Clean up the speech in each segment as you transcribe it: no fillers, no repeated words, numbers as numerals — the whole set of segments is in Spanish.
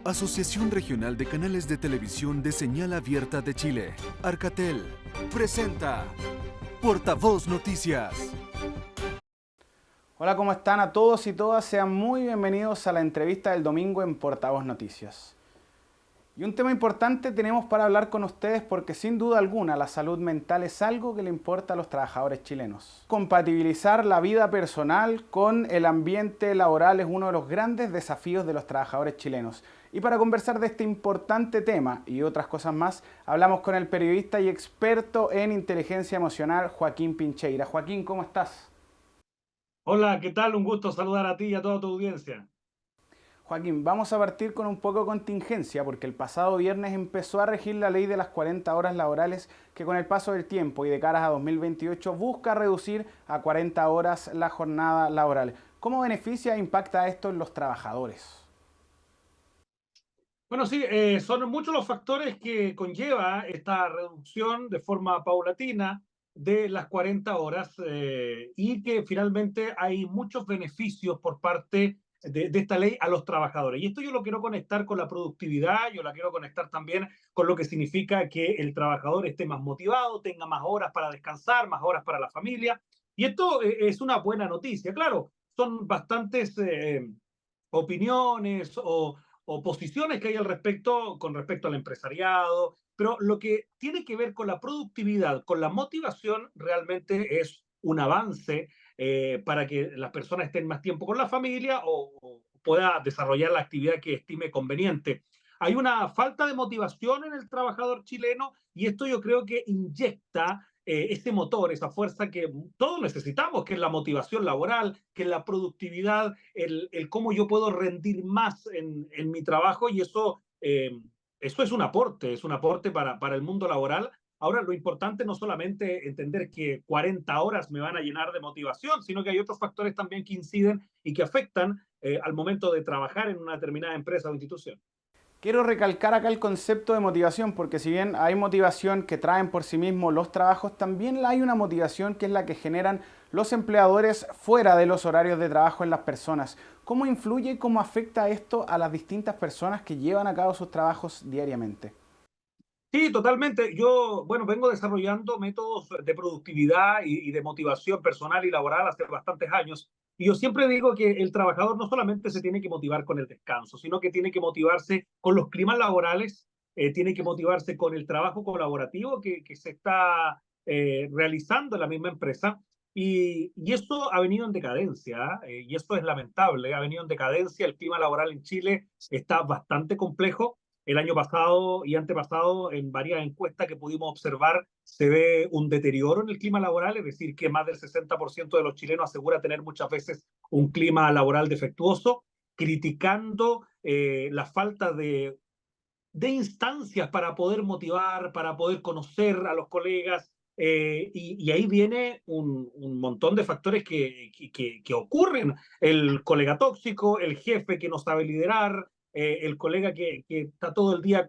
Asociación Regional de Canales de Televisión de Señal Abierta de Chile, Arcatel, presenta Portavoz Noticias. Hola, ¿cómo están a todos y todas? Sean muy bienvenidos a la entrevista del domingo en Portavoz Noticias. Y un tema importante tenemos para hablar con ustedes porque sin duda alguna la salud mental es algo que le importa a los trabajadores chilenos. Compatibilizar la vida personal con el ambiente laboral es uno de los grandes desafíos de los trabajadores chilenos. Y para conversar de este importante tema y otras cosas más, hablamos con el periodista y experto en inteligencia emocional Joaquín Pincheira. Joaquín, ¿cómo estás? Hola, ¿qué tal? Un gusto saludar a ti y a toda tu audiencia. Joaquín, vamos a partir con un poco de contingencia porque el pasado viernes empezó a regir la ley de las 40 horas laborales que con el paso del tiempo y de caras a 2028 busca reducir a 40 horas la jornada laboral. ¿Cómo beneficia e impacta esto en los trabajadores? Bueno, sí, son muchos los factores que conlleva esta reducción de forma paulatina de las 40 horas y que finalmente hay muchos beneficios por parte de esta ley a los trabajadores. Y esto yo lo quiero conectar con la productividad, yo la quiero conectar también con lo que significa que el trabajador esté más motivado, tenga más horas para descansar, más horas para la familia. Y esto es una buena noticia. Claro, son bastantes opiniones o posiciones que hay al respecto con respecto al empresariado, pero lo que tiene que ver con la productividad, con la motivación, realmente es un avance para que las personas estén más tiempo con la familia o pueda desarrollar la actividad que estime conveniente. Hay una falta de motivación en el trabajador chileno y esto yo creo que inyecta ese motor, esa fuerza que todos necesitamos, que es la motivación laboral, que es la productividad, el cómo yo puedo rendir más en mi trabajo y eso es un aporte para el mundo laboral. Ahora, lo importante no solamente entender que 40 horas me van a llenar de motivación, sino que hay otros factores también que inciden y que afectan al momento de trabajar en una determinada empresa o institución. Quiero recalcar acá el concepto de motivación, porque si bien hay motivación que traen por sí mismos los trabajos, también hay una motivación que es la que generan los empleadores fuera de los horarios de trabajo en las personas. ¿Cómo influye y cómo afecta esto a las distintas personas que llevan a cabo sus trabajos diariamente? Sí, totalmente. Yo, bueno, vengo desarrollando métodos de productividad y de motivación personal y laboral hace bastantes años. Y yo siempre digo que el trabajador no solamente se tiene que motivar con el descanso, sino que tiene que motivarse con los climas laborales, tiene que motivarse con el trabajo colaborativo que se está realizando en la misma empresa. Y esto ha venido en decadencia, y esto es lamentable, ha venido en decadencia. El clima laboral en Chile está bastante complejo. El año pasado y antepasado, en varias encuestas que pudimos observar, se ve un deterioro en el clima laboral, es decir, que más del 60% de los chilenos asegura tener muchas veces un clima laboral defectuoso, criticando la falta de instancias para poder motivar, para poder conocer a los colegas. Y ahí viene un montón de factores que ocurren. El colega tóxico, el jefe que no sabe liderar, el colega que está todo el día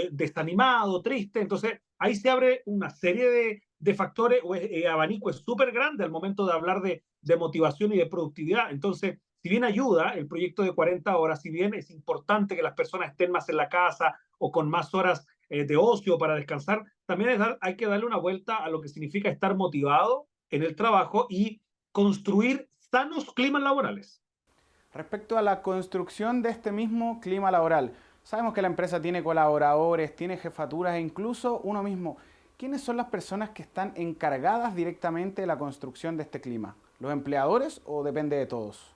desanimado, triste. Entonces, ahí se abre una serie de factores, o abanico es súper grande al momento de hablar de motivación y de productividad. Entonces, si bien ayuda el proyecto de 40 horas, si bien es importante que las personas estén más en la casa o con más horas de ocio para descansar, también hay que darle una vuelta a lo que significa estar motivado en el trabajo y construir sanos climas laborales. Respecto a la construcción de este mismo clima laboral, sabemos que la empresa tiene colaboradores, tiene jefaturas e incluso uno mismo. ¿Quiénes son las personas que están encargadas directamente de la construcción de este clima? ¿Los empleadores o depende de todos?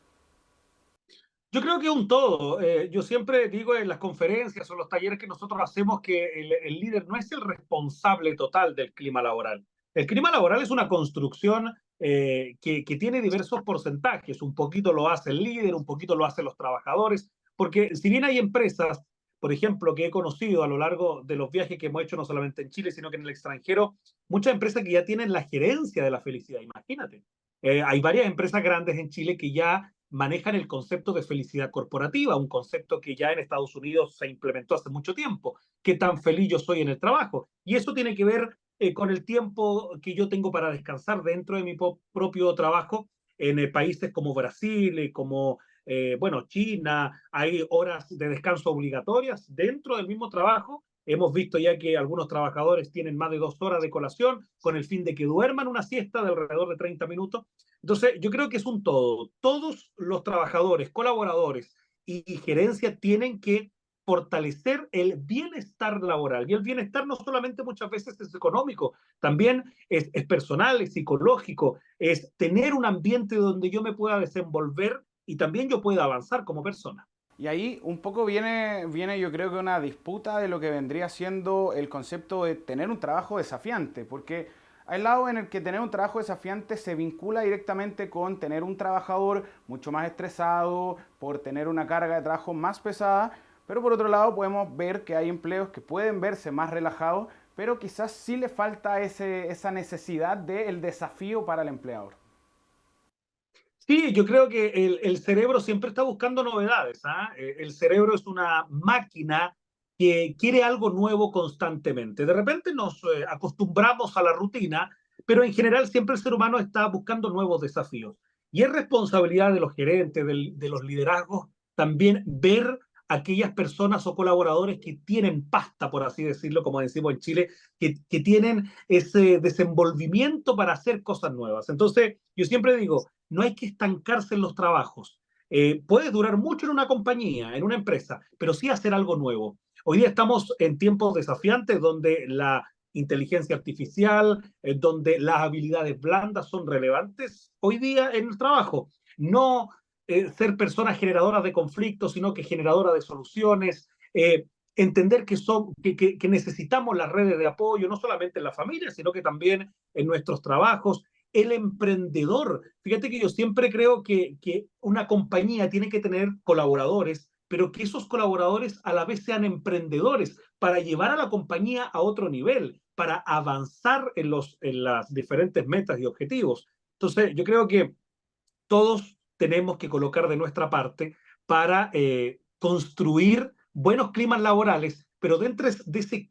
Yo creo que un todo. Yo siempre digo en las conferencias o los talleres que nosotros hacemos que el líder no es el responsable total del clima laboral. El clima laboral es una construcción que tiene diversos porcentajes. Un poquito lo hace el líder, un poquito lo hacen los trabajadores, porque si bien hay empresas, por ejemplo, que he conocido a lo largo de los viajes que hemos hecho no solamente en Chile, sino que en el extranjero, muchas empresas que ya tienen la gerencia de la felicidad, imagínate. Hay varias empresas grandes en Chile que ya manejan el concepto de felicidad corporativa, un concepto que ya en Estados Unidos se implementó hace mucho tiempo. ¿Qué tan feliz yo soy en el trabajo? Y eso tiene que ver con el tiempo que yo tengo para descansar dentro de mi propio trabajo en países como Brasil, como bueno, China, hay horas de descanso obligatorias dentro del mismo trabajo. Hemos visto ya que algunos trabajadores tienen más de 2 horas de colación con el fin de que duerman una siesta de alrededor de 30 minutos. Entonces, yo creo que es un todo. Todos los trabajadores, colaboradores y gerencia tienen que fortalecer el bienestar laboral. Y el bienestar no solamente muchas veces es económico, también es personal, es psicológico, es tener un ambiente donde yo me pueda desenvolver y también yo pueda avanzar como persona. Y ahí un poco viene yo creo que una disputa de lo que vendría siendo el concepto de tener un trabajo desafiante, porque hay lado en el que tener un trabajo desafiante se vincula directamente con tener un trabajador mucho más estresado, por tener una carga de trabajo más pesada, pero por otro lado podemos ver que hay empleos que pueden verse más relajados, pero quizás sí le falta esa necesidad del desafío para el empleador. Sí, yo creo que el cerebro siempre está buscando novedades. ¿Ah? El cerebro es una máquina que quiere algo nuevo constantemente. De repente nos acostumbramos a la rutina, pero en general siempre el ser humano está buscando nuevos desafíos. Y es responsabilidad de los gerentes, de los liderazgos, también ver aquellas personas o colaboradores que tienen pasta, por así decirlo, como decimos en Chile, que tienen ese desenvolvimiento para hacer cosas nuevas. Entonces, yo siempre digo, no hay que estancarse en los trabajos. Puedes durar mucho en una compañía, en una empresa, pero sí hacer algo nuevo. Hoy día estamos en tiempos desafiantes donde la inteligencia artificial, donde las habilidades blandas son relevantes hoy día en el trabajo. No ser personas generadoras de conflictos, sino que generadoras de soluciones. Entender que necesitamos las redes de apoyo, no solamente en la familia, sino que también en nuestros trabajos. El emprendedor. Fíjate que yo siempre creo que una compañía tiene que tener colaboradores, pero que esos colaboradores a la vez sean emprendedores para llevar a la compañía a otro nivel, para avanzar en las diferentes metas y objetivos. Entonces, yo creo que todos tenemos que colocar de nuestra parte para construir buenos climas laborales, pero dentro de ese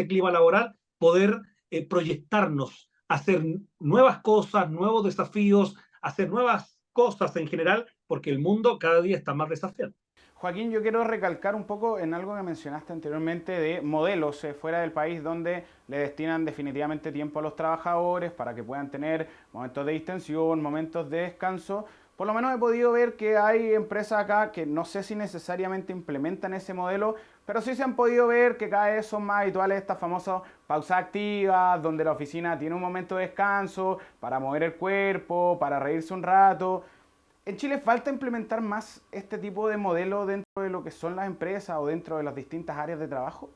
clima laboral poder proyectarnos, hacer nuevas cosas, nuevos desafíos, hacer nuevas cosas en general, porque el mundo cada día está más desafiante. Joaquín, yo quiero recalcar un poco en algo que mencionaste anteriormente de modelos fuera del país donde le destinan definitivamente tiempo a los trabajadores para que puedan tener momentos de distensión, momentos de descanso. Por lo menos he podido ver que hay empresas acá que no sé si necesariamente implementan ese modelo, pero sí se han podido ver que cada vez son más habituales estas famosas pausas activas, donde la oficina tiene un momento de descanso para mover el cuerpo, para reírse un rato. ¿En Chile falta implementar más este tipo de modelo dentro de lo que son las empresas o dentro de las distintas áreas de trabajo?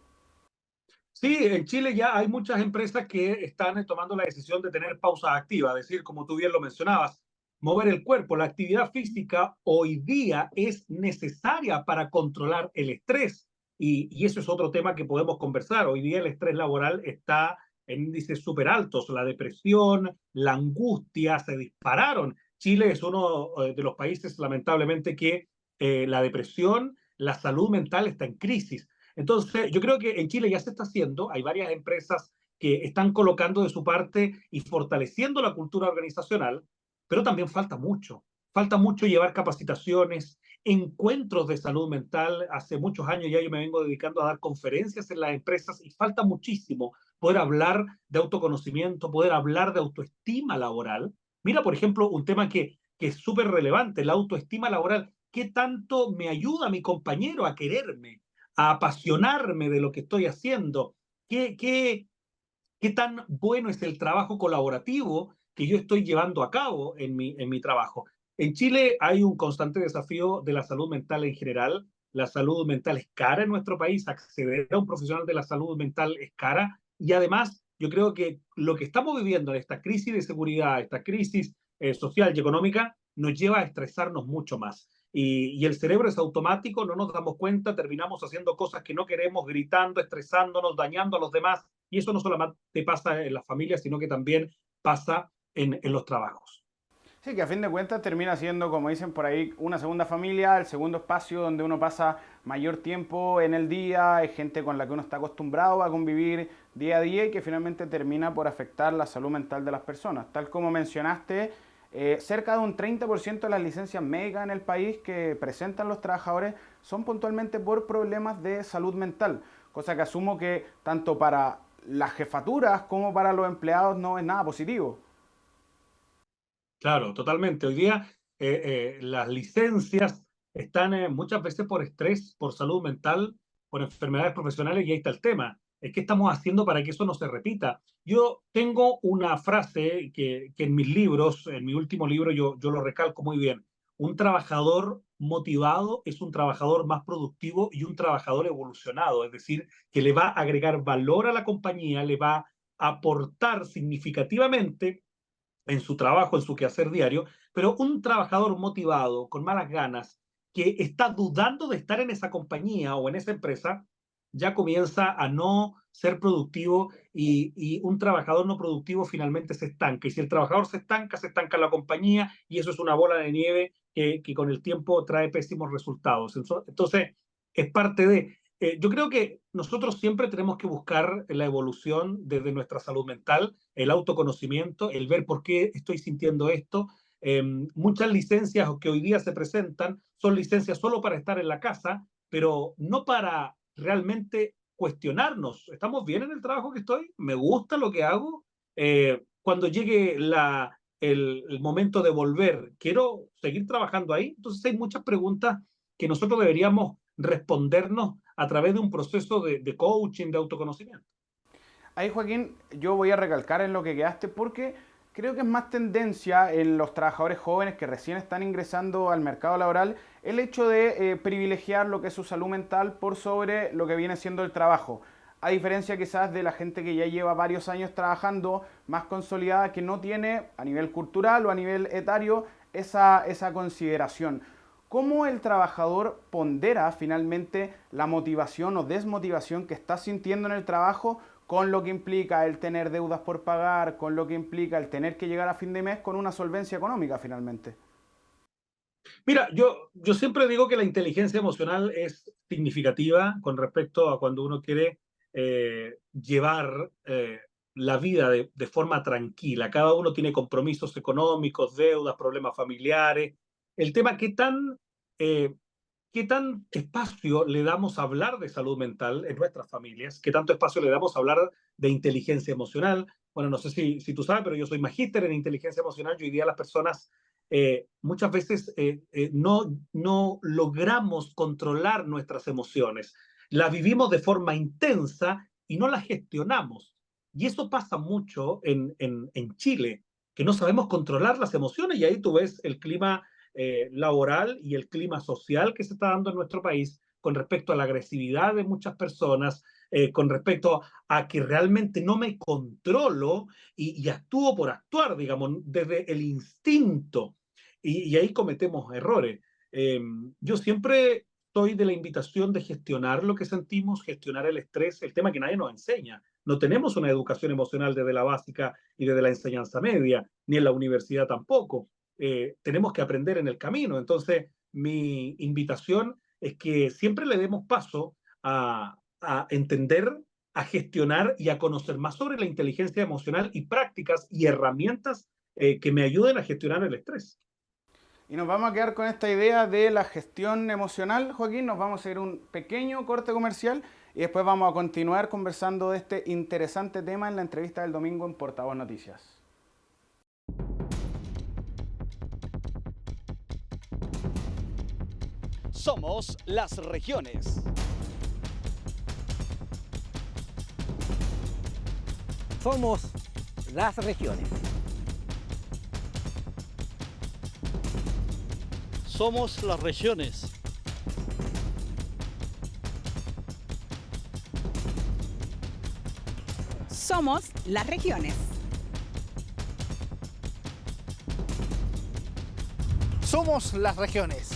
Sí, en Chile ya hay muchas empresas que están tomando la decisión de tener pausas activas, es decir, como tú bien lo mencionabas, mover el cuerpo. La actividad física hoy día es necesaria para controlar el estrés y eso es otro tema que podemos conversar. Hoy día el estrés laboral está en índices súper altos, la depresión, la angustia se dispararon. Chile es uno de los países, lamentablemente, que la depresión, la salud mental está en crisis. Entonces, yo creo que en Chile ya se está haciendo, hay varias empresas que están colocando de su parte y fortaleciendo la cultura organizacional, pero también falta mucho. Falta mucho llevar capacitaciones, encuentros de salud mental. Hace muchos años ya yo me vengo dedicando a dar conferencias en las empresas y falta muchísimo poder hablar de autoconocimiento, poder hablar de autoestima laboral. Mira, por ejemplo, un tema que es súper relevante, la autoestima laboral. ¿Qué tanto me ayuda a mi compañero a quererme, a apasionarme de lo que estoy haciendo? ¿Qué tan bueno es el trabajo colaborativo que yo estoy llevando a cabo en mi trabajo? En Chile hay un constante desafío de la salud mental en general. La salud mental es cara en nuestro país, acceder a un profesional de la salud mental es cara y además yo creo que lo que estamos viviendo en esta crisis de seguridad, esta crisis social y económica, nos lleva a estresarnos mucho más. Y el cerebro es automático, no nos damos cuenta, terminamos haciendo cosas que no queremos, gritando, estresándonos, dañando a los demás. Y eso no solamente pasa en las familias, sino que también pasa en los trabajos. Sí, que a fin de cuentas termina siendo, como dicen por ahí, una segunda familia, el segundo espacio donde uno pasa mayor tiempo en el día, hay gente con la que uno está acostumbrado a convivir día a día y que finalmente termina por afectar la salud mental de las personas. Tal como mencionaste, Cerca de un 30% de las licencias médicas en el país que presentan los trabajadores son puntualmente por problemas de salud mental, cosa que asumo que tanto para las jefaturas como para los empleados no es nada positivo. Claro, totalmente. Hoy día las licencias están muchas veces por estrés, por salud mental, por enfermedades profesionales y ahí está el tema. Es que estamos haciendo para que eso no se repita. Yo tengo una frase que en mis libros, en mi último libro, yo lo recalco muy bien. Un trabajador motivado es un trabajador más productivo y un trabajador evolucionado, es decir, que le va a agregar valor a la compañía, le va a aportar significativamente en su trabajo, en su quehacer diario, pero un trabajador motivado, con malas ganas, que está dudando de estar en esa compañía o en esa empresa, ya comienza a no ser productivo y un trabajador no productivo finalmente se estanca. Y si el trabajador se estanca la compañía y eso es una bola de nieve que con el tiempo trae pésimos resultados. Entonces, es parte de... yo creo que nosotros siempre tenemos que buscar la evolución desde nuestra salud mental, el autoconocimiento, el ver por qué estoy sintiendo esto. Muchas licencias que hoy día se presentan son licencias solo para estar en la casa, pero no para realmente cuestionarnos. ¿Estamos bien en el trabajo que estoy? ¿Me gusta lo que hago? Cuando llegue el momento de volver, ¿quiero seguir trabajando ahí? Entonces hay muchas preguntas que nosotros deberíamos respondernos a través de un proceso de coaching, de autoconocimiento. Ahí, Joaquín, yo voy a recalcar en lo que quedaste porque creo que es más tendencia en los trabajadores jóvenes que recién están ingresando al mercado laboral el hecho de privilegiar lo que es su salud mental por sobre lo que viene siendo el trabajo. A diferencia quizás de la gente que ya lleva varios años trabajando, más consolidada, que no tiene a nivel cultural o a nivel etario esa consideración. ¿Cómo el trabajador pondera finalmente la motivación o desmotivación que está sintiendo en el trabajo con lo que implica el tener deudas por pagar, con lo que implica el tener que llegar a fin de mes con una solvencia económica finalmente? Mira, yo siempre digo que la inteligencia emocional es significativa con respecto a cuando uno quiere llevar la vida de forma tranquila. Cada uno tiene compromisos económicos, deudas, problemas familiares. El tema, eh, ¿qué tan espacio le damos a hablar de salud mental en nuestras familias? ¿Qué tanto espacio le damos a hablar de inteligencia emocional? Bueno, no sé si tú sabes, pero yo soy magíster en inteligencia emocional y hoy día las personas muchas veces no logramos controlar nuestras emociones. Las vivimos de forma intensa y no las gestionamos. Y eso pasa mucho en Chile, que no sabemos controlar las emociones y ahí tú ves el clima laboral y el clima social que se está dando en nuestro país con respecto a la agresividad de muchas personas, con respecto a que realmente no me controlo y actúo por actuar, digamos, desde el instinto. Y ahí cometemos errores. Yo siempre estoy de la invitación de gestionar lo que sentimos, gestionar el estrés, el tema que nadie nos enseña. No tenemos una educación emocional desde la básica y desde la enseñanza media, ni en la universidad tampoco. Tenemos que aprender en el camino. Entonces, mi invitación es que siempre le demos paso a entender, a gestionar y a conocer más sobre la inteligencia emocional y prácticas y herramientas que me ayuden a gestionar el estrés. Y nos vamos a quedar con esta idea de la gestión emocional, Joaquín. Nos vamos a ir un pequeño corte comercial y después vamos a continuar conversando de este interesante tema en la entrevista del domingo en Portavoz Noticias. Somos las regiones. Somos las regiones. Somos las regiones. Somos las regiones. Somos las regiones.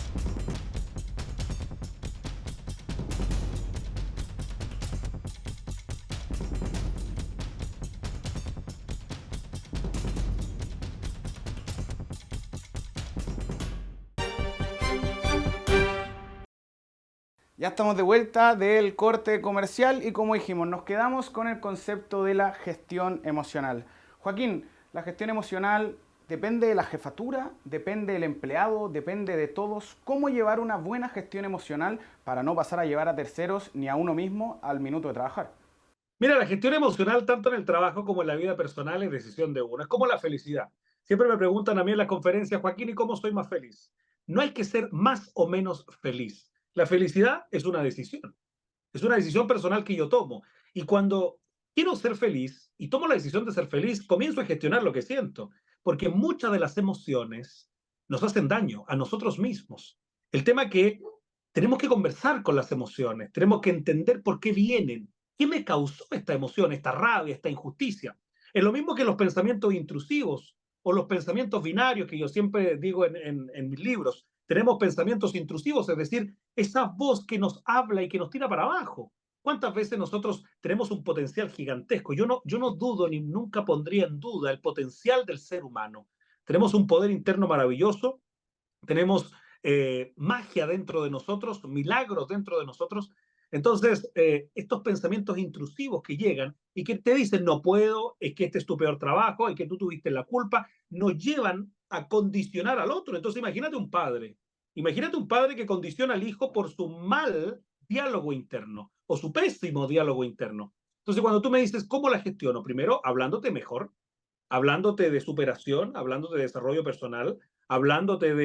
Ya estamos de vuelta del corte comercial y como dijimos, nos quedamos con el concepto de la gestión emocional. Joaquín, la gestión emocional depende de la jefatura, depende del empleado, depende de todos. ¿Cómo llevar una buena gestión emocional para no pasar a llevar a terceros ni a uno mismo al minuto de trabajar? Mira, la gestión emocional, tanto en el trabajo como en la vida personal, es decisión de uno. Es como la felicidad. Siempre me preguntan a mí en las conferencias, Joaquín, ¿y cómo soy más feliz? No hay que ser más o menos feliz. La felicidad es una decisión. Es una decisión personal que yo tomo. Y cuando quiero ser feliz y tomo la decisión de ser feliz, comienzo a gestionar lo que siento. Porque muchas de las emociones nos hacen daño a nosotros mismos. El tema es que tenemos que conversar con las emociones, tenemos que entender por qué vienen, qué me causó esta emoción, esta rabia, esta injusticia. Es lo mismo que los pensamientos intrusivos o los pensamientos binarios que yo siempre digo en mis libros. Tenemos pensamientos intrusivos, es decir, esa voz que nos habla y que nos tira para abajo. ¿Cuántas veces nosotros tenemos un potencial gigantesco? Yo no dudo ni nunca pondría en duda el potencial del ser humano. Tenemos un poder interno maravilloso, tenemos magia dentro de nosotros, milagros dentro de nosotros. Entonces, estos pensamientos intrusivos que llegan y que te dicen no puedo, es que este es tu peor trabajo, es que tú tuviste la culpa, nos llevan a condicionar al otro. Entonces, imagínate un padre que condiciona al hijo por su mal diálogo interno o su pésimo diálogo interno. Entonces, cuando tú me dices, ¿cómo la gestiono? Primero, hablándote mejor, hablándote de superación, hablándote de desarrollo personal, hablándote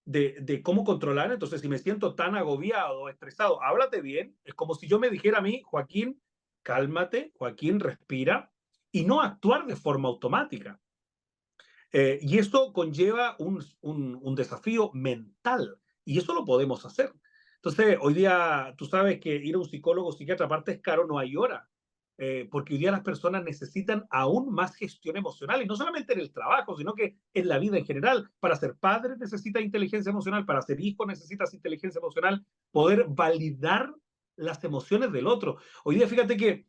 de cómo controlar. Entonces, si me siento tan agobiado, estresado, háblate bien. Es como si yo me dijera a mí, Joaquín, cálmate, Joaquín, respira, y no actuar de forma automática. Y esto conlleva un desafío mental, y eso lo podemos hacer. Entonces, hoy día tú sabes que ir a un psicólogo o psiquiatra, aparte es caro, no hay hora. Porque hoy día las personas necesitan aún más gestión emocional, y no solamente en el trabajo, sino que en la vida en general. Para ser padre necesitas inteligencia emocional, para ser hijo necesitas inteligencia emocional, poder validar las emociones del otro. Hoy día fíjate que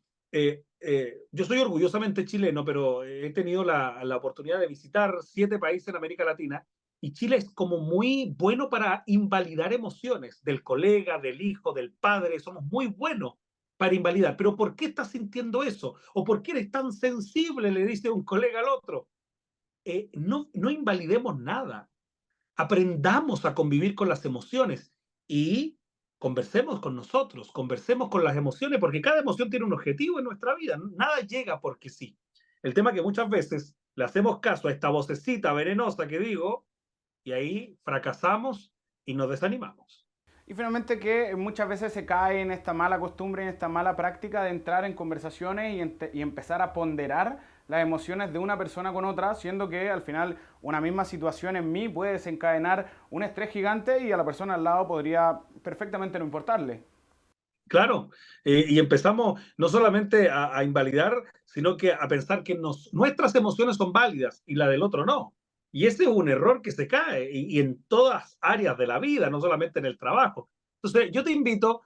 yo soy orgullosamente chileno, pero he tenido la oportunidad de visitar 7 países en América Latina, y Chile es como muy bueno para invalidar emociones del colega, del hijo, del padre. Somos muy buenos para invalidar. Pero ¿por qué estás sintiendo eso? ¿O por qué eres tan sensible? Le dice un colega al otro. No invalidemos nada. Aprendamos a convivir con las emociones y conversemos con nosotros, conversemos con las emociones, porque cada emoción tiene un objetivo en nuestra vida. Nada llega porque sí. El tema es que muchas veces le hacemos caso a esta vocecita venenosa que digo, y ahí fracasamos y nos desanimamos. Y finalmente que muchas veces se cae en esta mala costumbre, en esta mala práctica de entrar en conversaciones y empezar a ponderar las emociones de una persona con otra, siendo que al final una misma situación en mí puede desencadenar un estrés gigante y a la persona al lado podría perfectamente no importarle. Claro, y empezamos no solamente a invalidar, sino que a pensar que nuestras emociones son válidas y la del otro no. Y ese es un error que se cae y en todas áreas de la vida, no solamente en el trabajo. Entonces, yo te invito,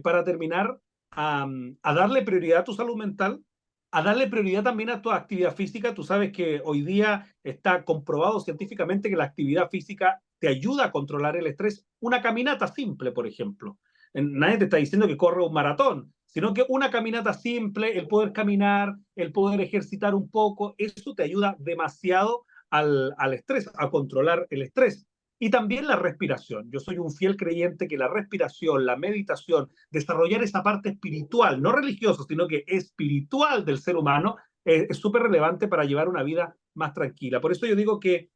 para terminar, a darle prioridad a tu salud mental, a darle prioridad también a tu actividad física. Tú sabes que hoy día está comprobado científicamente que la actividad física te ayuda a controlar el estrés. Una caminata simple, por ejemplo. Nadie te está diciendo que corre un maratón, sino que una caminata simple, el poder caminar, el poder ejercitar un poco, eso te ayuda demasiado al estrés, a controlar el estrés. Y también la respiración. Yo soy un fiel creyente que la respiración, la meditación, desarrollar esa parte espiritual, no religiosa, sino que espiritual del ser humano, es súper relevante para llevar una vida más tranquila. Por eso yo digo que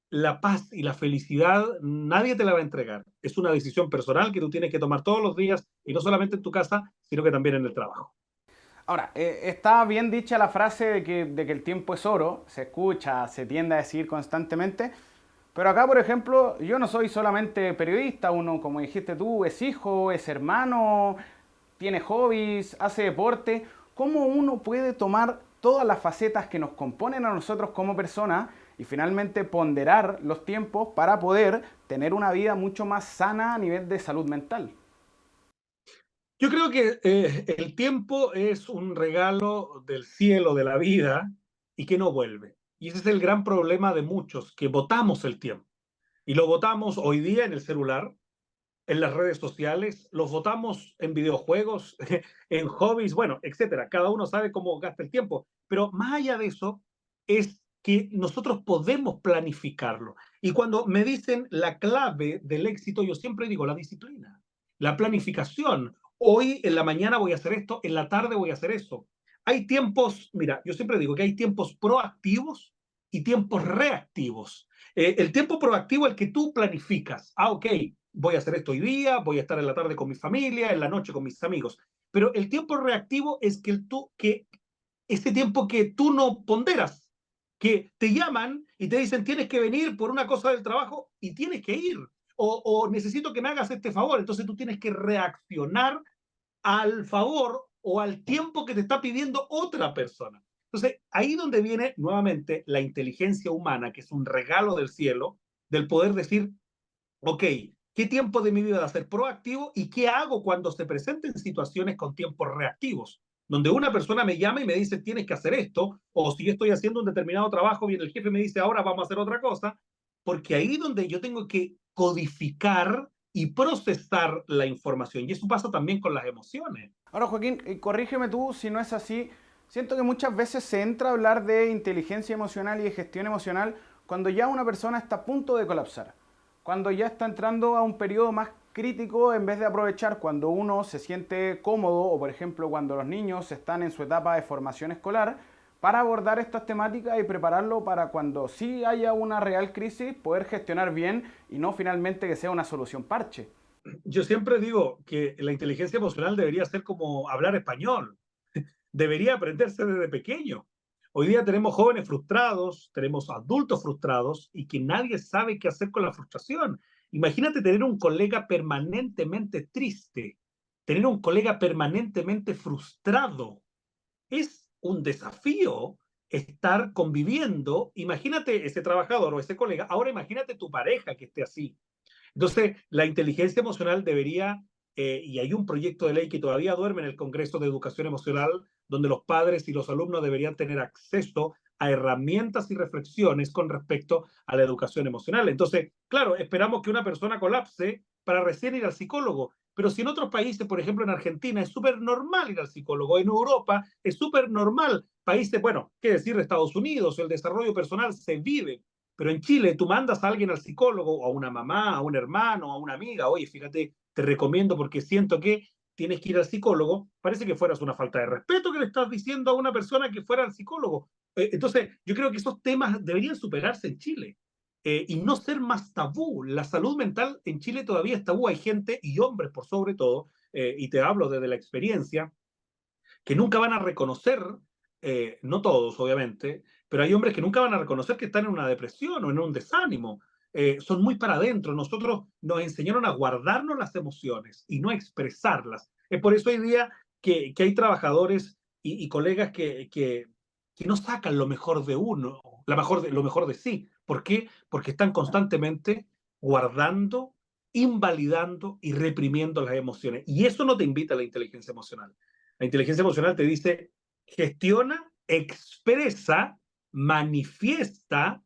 la paz y la felicidad nadie te la va a entregar. Es una decisión personal que tú tienes que tomar todos los días, y no solamente en tu casa, sino que también en el trabajo. Ahora, está bien dicha la frase de que el tiempo es oro, se escucha, se tiende a decir constantemente, pero acá, por ejemplo, yo no soy solamente periodista, uno, como dijiste tú, es hijo, es hermano, tiene hobbies, hace deporte. ¿Cómo uno puede tomar todas las facetas que nos componen a nosotros como personas y finalmente ponderar los tiempos para poder tener una vida mucho más sana a nivel de salud mental? Yo creo que el tiempo es un regalo del cielo, de la vida, y que no vuelve. Y ese es el gran problema de muchos, que botamos el tiempo. Y lo botamos hoy día en el celular, en las redes sociales, los votamos en videojuegos, en hobbies, bueno, etcétera. Cada uno sabe cómo gasta el tiempo. Pero más allá de eso, es que nosotros podemos planificarlo. Y cuando me dicen la clave del éxito, yo siempre digo la disciplina, la planificación. Hoy en la mañana voy a hacer esto, en la tarde voy a hacer eso. Hay tiempos, mira, yo siempre digo que hay tiempos proactivos y tiempos reactivos. El tiempo proactivo es el que tú planificas. Ok, voy a hacer esto hoy día, voy a estar en la tarde con mi familia, en la noche con mis amigos. Pero el tiempo reactivo es que ese tiempo que tú no ponderas, que te llaman y te dicen tienes que venir por una cosa del trabajo y tienes que ir. O necesito que me hagas este favor. Entonces tú tienes que reaccionar al favor o al tiempo que te está pidiendo otra persona. Entonces, ahí donde viene nuevamente la inteligencia humana, que es un regalo del cielo, del poder decir, ok, ¿qué tiempo de mi vida va a ser proactivo y qué hago cuando se presenten situaciones con tiempos reactivos? Donde una persona me llama y me dice, tienes que hacer esto, o si yo estoy haciendo un determinado trabajo, viene el jefe y me dice, ahora vamos a hacer otra cosa, porque ahí donde yo tengo que codificar y procesar la información. Y eso pasa también con las emociones. Ahora, Joaquín, corrígeme tú si no es así. Siento que muchas veces se entra a hablar de inteligencia emocional y de gestión emocional cuando ya una persona está a punto de colapsar, cuando ya está entrando a un periodo más crítico en vez de aprovechar cuando uno se siente cómodo o, por ejemplo, cuando los niños están en su etapa de formación escolar para abordar estas temáticas y prepararlo para cuando sí haya una real crisis poder gestionar bien y no finalmente que sea una solución parche. Yo siempre digo que la inteligencia emocional debería ser como hablar español, debería aprenderse desde pequeño. Hoy día tenemos jóvenes frustrados, tenemos adultos frustrados y que nadie sabe qué hacer con la frustración. Imagínate tener un colega permanentemente triste, tener un colega permanentemente frustrado. Es un desafío estar conviviendo. Imagínate ese trabajador o ese colega. Ahora imagínate tu pareja que esté así. Entonces, la inteligencia emocional debería, y hay un proyecto de ley que todavía duerme en el Congreso de Educación Emocional, donde los padres y los alumnos deberían tener acceso a herramientas y reflexiones con respecto a la educación emocional. Entonces, claro, esperamos que una persona colapse para recién ir al psicólogo, pero si en otros países, por ejemplo en Argentina, es súper normal ir al psicólogo, en Europa es súper normal, países, bueno, qué decir de Estados Unidos, el desarrollo personal se vive, pero en Chile tú mandas a alguien al psicólogo, o a una mamá, a un hermano, a una amiga, oye, fíjate, te recomiendo porque siento que tienes que ir al psicólogo, parece que fueras una falta de respeto que le estás diciendo a una persona que fuera al psicólogo. Entonces, yo creo que esos temas deberían superarse en Chile y no ser más tabú. La salud mental en Chile todavía es tabú. Hay gente, y hombres por sobre todo, y te hablo desde la experiencia, que nunca van a reconocer, no todos obviamente, pero hay hombres que nunca van a reconocer que están en una depresión o en un desánimo. Son muy para adentro. Nosotros nos enseñaron a guardarnos las emociones y no a expresarlas. Es por eso hoy día que hay trabajadores y colegas que no sacan lo mejor de uno, lo mejor de sí. ¿Por qué? Porque están constantemente guardando, invalidando y reprimiendo las emociones. Y eso no te invita a la inteligencia emocional. La inteligencia emocional te dice, gestiona, expresa, manifiesta,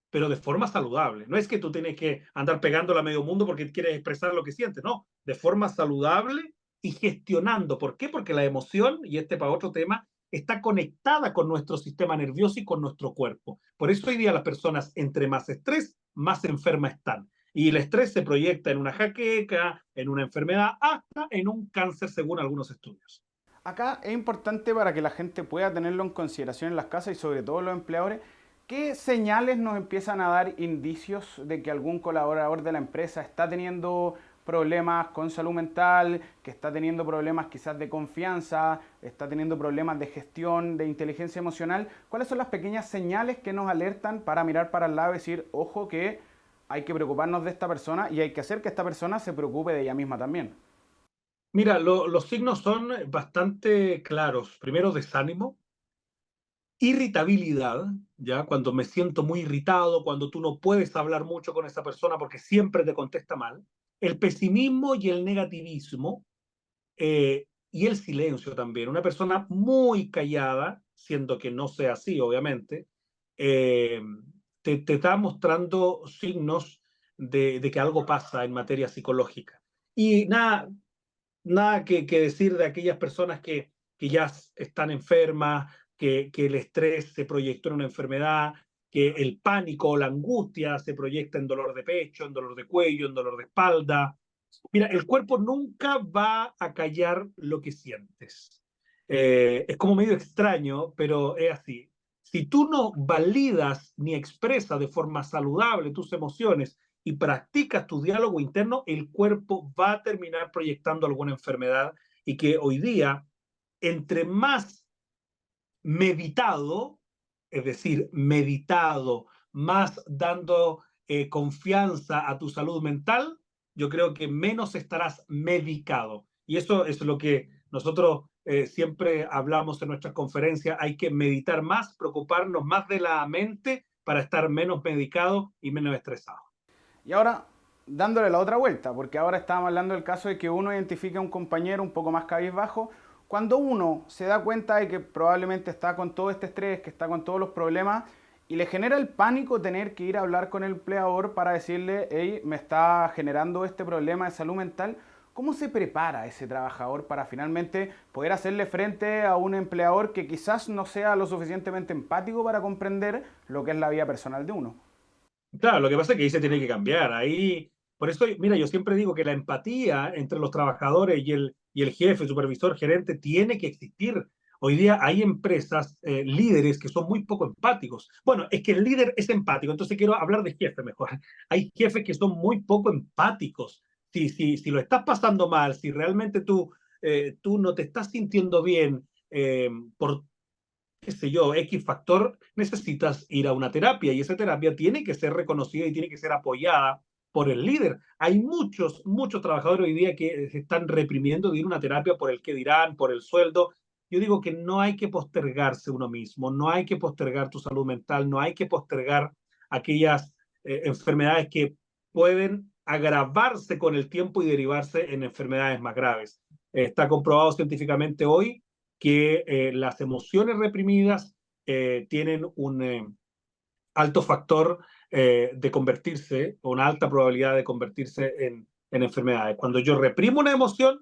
pero de forma saludable. No es que tú tienes que andar pegándola a medio mundo porque quieres expresar lo que sientes, no, de forma saludable y gestionando. ¿Por qué? Porque la emoción, y este para otro tema, está conectada con nuestro sistema nervioso y con nuestro cuerpo. Por eso hoy día las personas, entre más estrés, más enfermas están. Y el estrés se proyecta en una jaqueca, en una enfermedad, hasta en un cáncer, según algunos estudios. Acá es importante para que la gente pueda tenerlo en consideración en las casas y sobre todo los empleadores. ¿Qué señales nos empiezan a dar indicios de que algún colaborador de la empresa está teniendo problemas con salud mental, que está teniendo problemas quizás de confianza, está teniendo problemas de gestión, de inteligencia emocional? ¿Cuáles son las pequeñas señales que nos alertan para mirar para el lado y decir, ojo que hay que preocuparnos de esta persona y hay que hacer que esta persona se preocupe de ella misma también? Mira, los signos son bastante claros. Primero, desánimo, irritabilidad, ¿ya? Cuando me siento muy irritado, cuando tú no puedes hablar mucho con esa persona porque siempre te contesta mal. El pesimismo y el negativismo, y el silencio también. Una persona muy callada, siendo que no sea así, obviamente, eh, te está mostrando signos de que algo pasa en materia psicológica. Y nada que decir de aquellas personas que ya están enfermas, que el estrés se proyectó en una enfermedad, que el pánico o la angustia se proyecta en dolor de pecho, en dolor de cuello, en dolor de espalda. Mira, el cuerpo nunca va a callar lo que sientes. Es como medio extraño, pero es así. Si tú no validas ni expresas de forma saludable tus emociones y practicas tu diálogo interno, el cuerpo va a terminar proyectando alguna enfermedad, y que hoy día, entre más meditado, es decir, meditado, más dando confianza a tu salud mental, yo creo que menos estarás medicado. Y eso es lo que nosotros siempre hablamos en nuestras conferencias. Hay que meditar más, preocuparnos más de la mente para estar menos medicado y menos estresado. Y ahora, dándole la otra vuelta, porque ahora estábamos hablando del caso de que uno identifica a un compañero un poco más cabizbajo. Cuando uno se da cuenta de que probablemente está con todo este estrés, que está con todos los problemas, y le genera el pánico tener que ir a hablar con el empleador para decirle, hey, me está generando este problema de salud mental, ¿cómo se prepara ese trabajador para finalmente poder hacerle frente a un empleador que quizás no sea lo suficientemente empático para comprender lo que es la vida personal de uno? Claro, lo que pasa es que ahí se tiene que cambiar. Ahí, por eso, mira, yo siempre digo que la empatía entre los trabajadores y el jefe, supervisor, gerente, tiene que existir. Hoy día hay empresas, líderes que son muy poco empáticos. Bueno, es que el líder es empático, entonces quiero hablar de jefe mejor. Hay jefes que son muy poco empáticos. Si lo estás pasando mal, si realmente tú no te estás sintiendo bien por, qué sé yo, X factor, necesitas ir a una terapia, y esa terapia tiene que ser reconocida y tiene que ser apoyada por el líder. Hay muchos trabajadores hoy día que se están reprimiendo de ir a una terapia por el qué dirán, por el sueldo. Yo digo que no hay que postergarse uno mismo, no hay que postergar tu salud mental, no hay que postergar aquellas enfermedades que pueden agravarse con el tiempo y derivarse en enfermedades más graves. Está comprobado científicamente hoy que las emociones reprimidas tienen un alto factor de convertirse, o una alta probabilidad de convertirse en enfermedades. Cuando yo reprimo una emoción,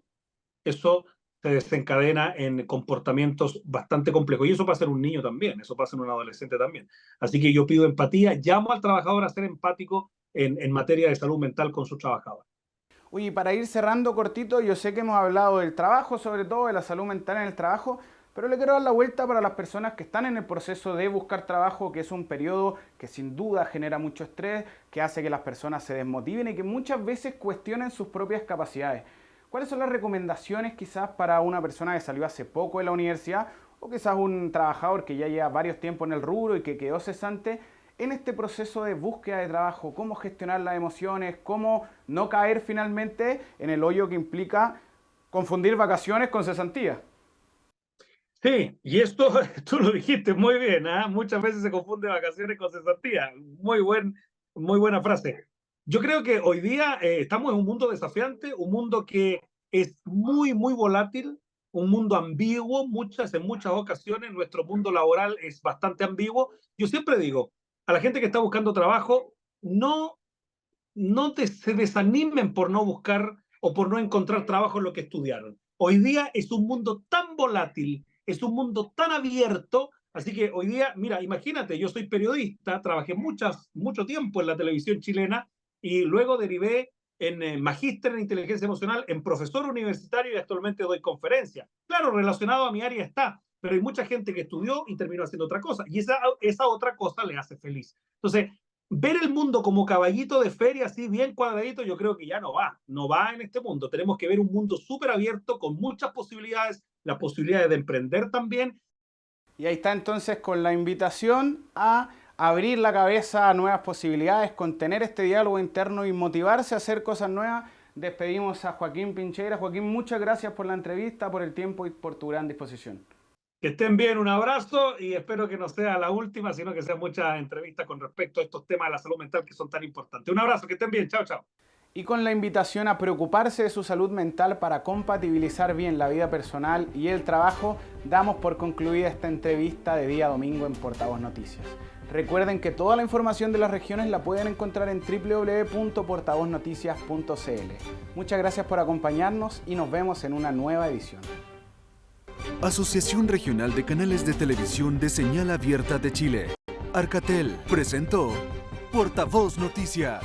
eso se desencadena en comportamientos bastante complejos. Y eso pasa en un niño también, eso pasa en un adolescente también. Así que yo pido empatía, llamo al trabajador a ser empático en materia de salud mental con sus trabajadores. Oye, para ir cerrando cortito, yo sé que hemos hablado del trabajo, sobre todo de la salud mental en el trabajo, pero le quiero dar la vuelta para las personas que están en el proceso de buscar trabajo, que es un periodo que sin duda genera mucho estrés, que hace que las personas se desmotiven y que muchas veces cuestionen sus propias capacidades. ¿Cuáles son las recomendaciones quizás para una persona que salió hace poco de la universidad, o quizás un trabajador que ya lleva varios tiempos en el rubro y que quedó cesante, en este proceso de búsqueda de trabajo? ¿Cómo gestionar las emociones? ¿Cómo no caer finalmente en el hoyo que implica confundir vacaciones con cesantía? Sí, y esto tú lo dijiste muy bien, ¿eh? Muchas veces se confunde vacaciones con cesantía. Muy buena frase. Yo creo que hoy día estamos en un mundo desafiante, un mundo que es muy volátil, un mundo ambiguo. En muchas ocasiones nuestro mundo laboral es bastante ambiguo. Yo siempre digo a la gente que está buscando trabajo, no se desanimen por no buscar o por no encontrar trabajo en lo que estudiaron. Hoy día es un mundo tan volátil, es un mundo tan abierto, así que hoy día, mira, imagínate, yo soy periodista, trabajé mucho tiempo en la televisión chilena y luego derivé en magíster en inteligencia emocional, en profesor universitario, y actualmente doy conferencias. Claro, relacionado a mi área está, pero hay mucha gente que estudió y terminó haciendo otra cosa, y esa otra cosa le hace feliz. Entonces, ver el mundo como caballito de feria, así bien cuadradito, yo creo que ya no va en este mundo. Tenemos que ver un mundo súper abierto, con muchas posibilidades, las posibilidades de emprender también. Y ahí está entonces con la invitación a abrir la cabeza a nuevas posibilidades, con tener este diálogo interno y motivarse a hacer cosas nuevas. Despedimos a Joaquín Pincheira. Joaquín, muchas gracias por la entrevista, por el tiempo y por tu gran disposición. Que estén bien, un abrazo, y espero que no sea la última, sino que sean muchas entrevistas con respecto a estos temas de la salud mental que son tan importantes. Un abrazo, que estén bien, chao. Y con la invitación a preocuparse de su salud mental para compatibilizar bien la vida personal y el trabajo, damos por concluida esta entrevista de día domingo en Portavoz Noticias. Recuerden que toda la información de las regiones la pueden encontrar en www.portavoznoticias.cl. Muchas gracias por acompañarnos y nos vemos en una nueva edición. Asociación Regional de Canales de Televisión de Señal Abierta de Chile. Arcatel presentó Portavoz Noticias.